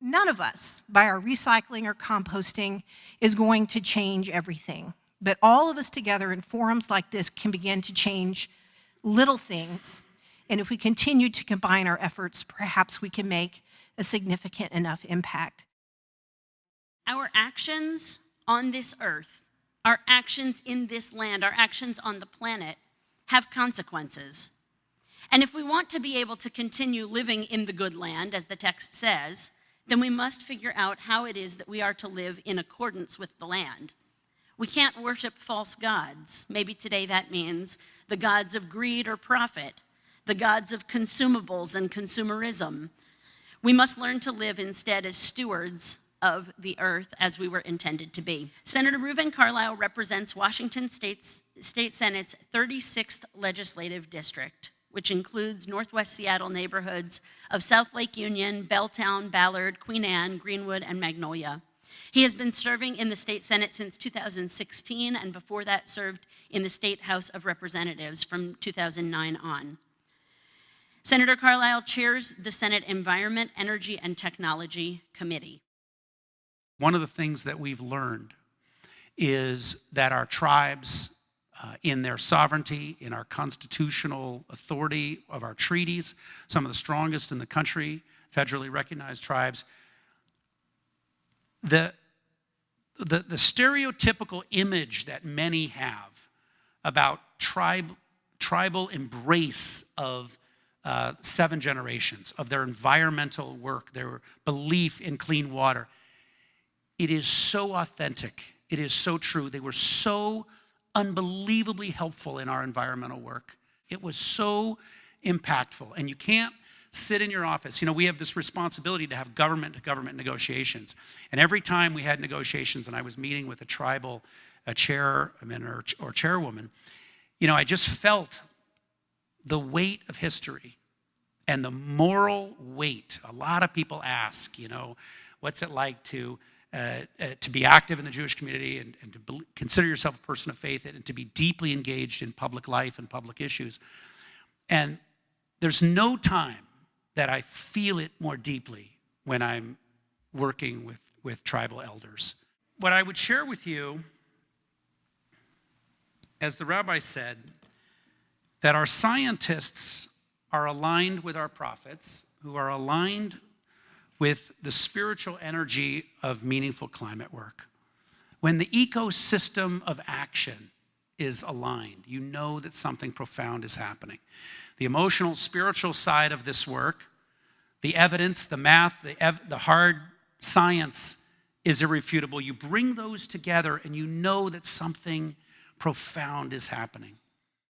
None of us, by our recycling or composting, is going to change everything. But all of us together in forums like this can begin to change little things. And if we continue to combine our efforts, perhaps we can make a significant enough impact. Our actions on this earth, our actions in this land, our actions on the planet have consequences. And if we want to be able to continue living in the good land, as the text says, then we must figure out how it is that we are to live in accordance with the land. We can't worship false gods. Maybe today that means the gods of greed or profit, the gods of consumables and consumerism. We must learn to live instead as stewards of the earth as we were intended to be. Senator Reuven Carlyle represents Washington State Senate's 36th legislative district, which includes Northwest Seattle neighborhoods of South Lake Union, Belltown, Ballard, Queen Anne, Greenwood, and Magnolia. He has been serving in the state Senate since 2016, and before that served in the State House of Representatives from 2009 on. Senator Carlyle chairs the Senate Environment, Energy, and Technology Committee. One of the things that we've learned is that our tribes, in their sovereignty, in our constitutional authority of our treaties, some of the strongest in the country, federally recognized tribes, the stereotypical image that many have about tribal embrace of 7 generations, of their environmental work, their belief in clean water, it is so authentic. It is so true. They were so unbelievably helpful in our environmental work. It was so impactful. And you can't sit in your office. You know, we have this responsibility to have government-to-government negotiations. And every time we had negotiations and I was meeting with a chairman or chairwoman, you know, I just felt the weight of history and the moral weight. A lot of people ask, you know, what's it like to be active in the Jewish community and to consider yourself a person of faith and to be deeply engaged in public life and public issues. And there's no time that I feel it more deeply when I'm working with tribal elders. What I would share with you, as the rabbi said, that our scientists are aligned with our prophets, who are aligned with the spiritual energy of meaningful climate work. When the ecosystem of action is aligned, you know that something profound is happening. The emotional, spiritual side of this work, the evidence, the math, the hard science is irrefutable. You bring those together and you know that something profound is happening.